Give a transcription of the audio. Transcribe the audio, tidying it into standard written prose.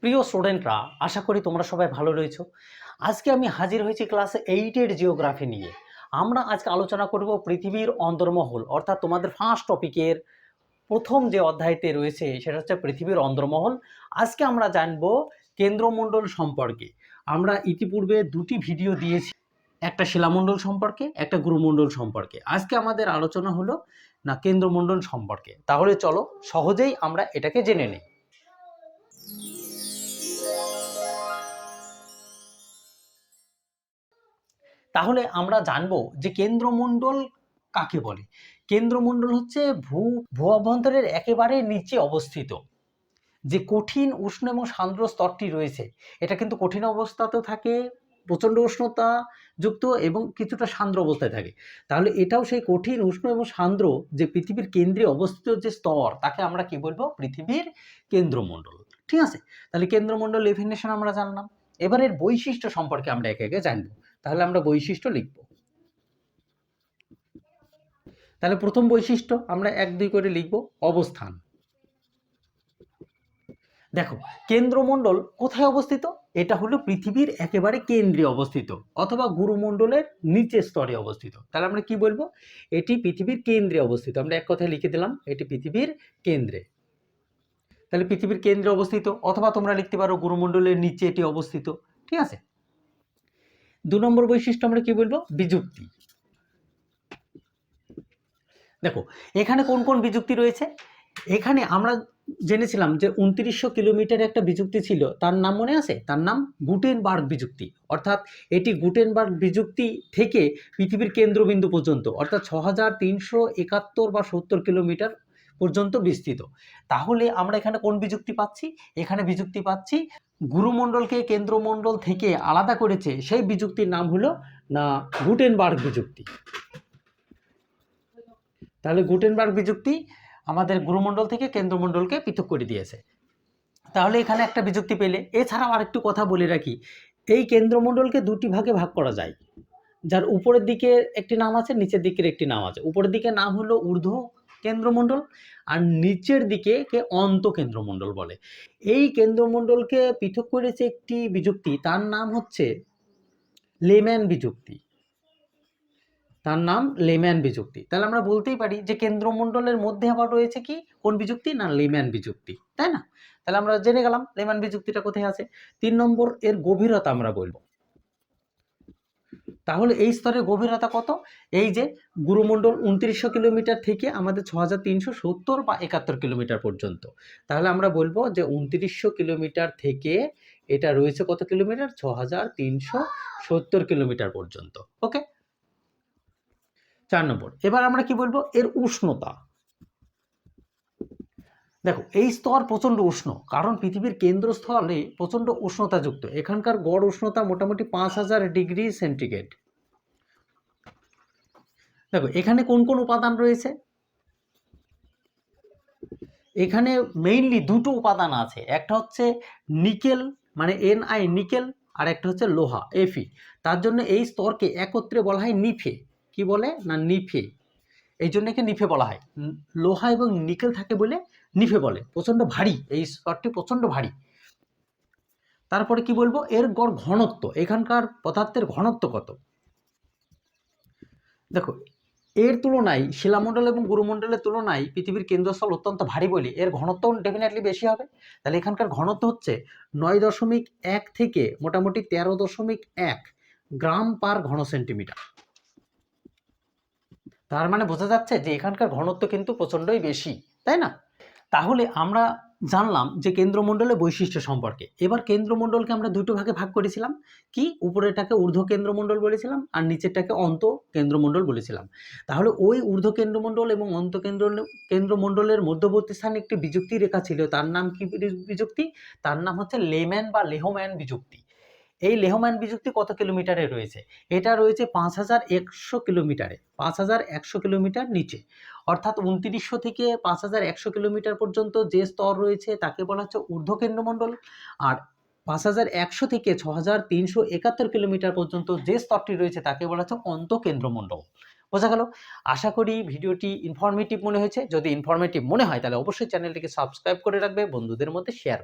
প্রিয় স্টুডেন্টরা, আশা করি তোমরা সবাই ভালো রয়েছো। আজকে আমি হাজির হয়েছি ক্লাস 8 জিওগ্রাফি নিয়ে। আমরা আজকে আলোচনা করব পৃথিবীর অন্দরমহল, অর্থাৎ তোমাদের ফার্স্ট টপিকের প্রথম যে অধ্যায়তে রয়েছে সেটা হচ্ছে পৃথিবীর অন্দরমহল। আজকে আমরা জানবো কেন্দ্রমণ্ডল সম্পর্কে। আমরা ইতিপূর্বে দুটি ভিডিও দিয়েছি, একটা শিলামণ্ডল সম্পর্কে, একটা গুরুমণ্ডল সম্পর্কে। আজকে আমাদের আলোচনা হলো না কেন্দ্রমণ্ডল সম্পর্কে। তাহলে চলো সহজেই আমরা এটাকে জেনে নিই। তাহলে আমরা জানবো যে কেন্দ্রমণ্ডল কাকে বলে। কেন্দ্রমণ্ডল হচ্ছে ভূ-অভ্যন্তরের একেবারে নিচে অবস্থিত যে কঠিন উষ্ণ এবং সান্দ্র স্তরটি রয়েছে। এটা কিন্তু কঠিন অবস্থাতেও থাকে, প্রচণ্ড উষ্ণতা যুক্ত এবং কিছুটা সান্দ্র অবস্থায় থাকে। তাহলে এটাও সেই কঠিন উষ্ণ এবং সান্দ্র যে পৃথিবীর কেন্দ্রে অবস্থিত যে স্তর, তাকে আমরা কি বলবো? পৃথিবীর কেন্দ্রমণ্ডল। ঠিক আছে, তাহলে কেন্দ্রমণ্ডল ডেফিনেশন আমরা জানলাম। এবার এর বৈশিষ্ট্য সম্পর্কে আমরা একে একে জানবো। তাহলে আমরা বৈশিষ্ট্য লিখব। তাহলে প্রথম বৈশিষ্ট্য আমরা 1-2 করে লিখব। অবস্থান। দেখো, কেন্দ্রমণ্ডল কোথায় অবস্থিত? এটা হলো পৃথিবীর একেবারে কেন্দ্রে অবস্থিত, অথবা গুরুমণ্ডলের নিচের স্তরে অবস্থিত। তাহলে আমরা কি বলবো? এটি পৃথিবীর কেন্দ্রে অবস্থিত। আমরা এক কথায় লিখে দিলাম, এটি পৃথিবীর কেন্দ্রে। তাহলে পৃথিবীর কেন্দ্রে অবস্থিত, অথবা তোমরা লিখতে পারো গুরুমণ্ডলের নিচে এটি অবস্থিত। ঠিক আছে। 2 নম্বর বৈশিষ্ট্য আমরা কি বলবো? বিযুক্তি। দেখো, এখানে কোন কোন বিযুক্তি রয়েছে? এখানে আমরা জেনেছিলাম যে 2900 কিলোমিটার একটা বিযুক্তি ছিল, তার নাম মনে আছে? তার নাম গুটেনবার্গ বিযুক্তি। অর্থাৎ এটি গুটেনবার্গ বিযুক্তি থেকে পৃথিবীর কেন্দ্রবিন্দু পর্যন্ত, অর্থাৎ 6371 বা 70 কিলোমিটার পর্যন্ত বিস্তৃত। তাহলে আমরা এখানে কোন বিযুক্তি পাচ্ছি? এখানে বিযুক্তি পাচ্ছি গুরুমণ্ডলকে কেন্দ্রমণ্ডল থেকে আলাদা করেছে, সেই বিযুক্তির নাম হলো না গুটেনবার্গ বিযুক্তি। তাহলে গুটেনবার্গ বিযুক্তি আমাদের গুরুমণ্ডল থেকে কেন্দ্রমণ্ডলকে পৃথক করে দিয়েছে। তাহলে এখানে একটা বিযুক্তি পেলে। এছাড়াও আরেকটু কথা বলে রাখি, এই কেন্দ্রমণ্ডলকে দুটি ভাগে ভাগ করা যায়, যার উপরের দিকে একটি নাম আছে, নিচের দিকের একটি নাম আছে। উপরের দিকে নাম হলো ঊর্ধ্ব কেন্দ্রমণ্ডল, আর নিচের দিকে কে অন্ত কেন্দ্রমণ্ডল বলে। এই কেন্দ্রমণ্ডলকে পৃথক করেছে একটি বিযুক্তি, তার নাম হচ্ছে লেম্যান বিযুক্তি। তার নাম লেম্যান বিযুক্তি। তাহলে আমরা বলতেই পারি যে কেন্দ্রমণ্ডলের মধ্যে আবার রয়েছে কি, কোন বিযুক্তি? না লেম্যান বিযুক্তি, তাই না? তাহলে আমরা জেনে গেলাম লেম্যান বিযুক্তিটা কোথায় আছে। 3 নম্বর, এর গভীরতা আমরা বলবো। তাহলে এই স্তরের গভীরতা কত? এই যে গুরুমণ্ডল 2900 কিলোমিটার থেকে আমাদের 6370 বা 71 কিলোমিটার পর্যন্ত। তাহলে আমরা বলবো যে 2900 কিলোমিটার থেকে এটা রয়েছে কত কিলোমিটার? 6370 কিলোমিটার পর্যন্ত। ওকে। 4 নম্বর, এবার আমরা কি বলবো? এর উষ্ণতা। দেখো, এই স্তর প্রচণ্ড উষ্ণ, কারণ পৃথিবীর কেন্দ্রস্থলে প্রচণ্ড উষ্ণতাযুক্ত। এখানকার গড় উষ্ণতা মোটামুটি 5000 ডিগ্রি সেন্টিগ্রেড। দেখো, এখানে কোন কোন উপাদান রয়েছে? এখানে মেইনলি দুটো উপাদান আছে। একটা হচ্ছে নিকেল, মানে Ni নিকেল, আর একটা হচ্ছে লোহা Fe। তার জন্য এই স্তরকে একত্রে বলা হয় নিফে। কি বলে? না নিফে। এই জন্য একে নিফে বলা হয়। লোহা এবং নিকেল থাকে বলে নিফে বলে। প্রচণ্ড ভারী, এই স্তরটি প্রচণ্ড ভারী। তারপরে কি বলবো? এর গড় ঘনত্ব। এখানকার পদার্থের ঘনত্ব কত? দেখো, এর তুলনায় শিলামণ্ডল এবং গুরুমণ্ডলের তুলনায় পৃথিবীর কেন্দ্রস্থল অত্যন্ত ভারী বলে এর ঘনত্ব ডেফিনেটলি বেশি হবে। তাহলে এখানকার ঘনত্ব হচ্ছে 9.1 থেকে মোটামুটি 13.1 গ্রাম পার ঘন সেন্টিমিটার। তার মানে বোঝা যাচ্ছে যে এখানকার ঘনত্ব কিন্তু প্রচণ্ডই বেশি, তাই না? তাহলে আমরা জানলাম যে কেন্দ্রমণ্ডলের বৈশিষ্ট্য সম্পর্কে। এবার কেন্দ্রমণ্ডলকে আমরা দুটো ভাগে ভাগ করেছিলাম। কি? উপরেরটাকে ঊর্ধ্ব কেন্দ্রমণ্ডল বলেছিলাম, আর নিচেরটাকে অন্ত কেন্দ্রমণ্ডল বলেছিলাম। তাহলে ওই ঊর্ধ্ব কেন্দ্রমণ্ডল এবং অন্ত কেন্দ্রমণ্ডলের মধ্যবর্তী স্থানে একটি বিযুক্তি রেখা ছিল। তার নাম কি বিযুক্তি? তার নাম হচ্ছে লেম্যান বা লেহম্যান বিযুক্তি। এই লেহম্যান বিযুক্তি কত কিলোমিটারে রয়েছে? এটা রয়েছে 5100 কিলোমিটারে, 5100 কিলোমিটার নিচে। অর্থাৎ 2900 থেকে 5100 কিলোমিটার পর্যন্ত যে স্তর রয়েছে তাকে বলা হচ্ছে ঊর্ধ্ব কেন্দ্রমণ্ডল, আর 5100 থেকে 6371 কিলোমিটার পর্যন্ত যে স্তরটি রয়েছে তাকে বলা হচ্ছে অন্ত কেন্দ্রমণ্ডল। বোঝা গেল? আশা করি ভিডিওটি ইনফরমেটিভ মনে হয়েছে। যদি ইনফরমেটিভ মনে হয় তাহলে অবশ্যই চ্যানেলটিকে সাবস্ক্রাইব করে রাখবে, বন্ধুদের মধ্যে শেয়ার করবে।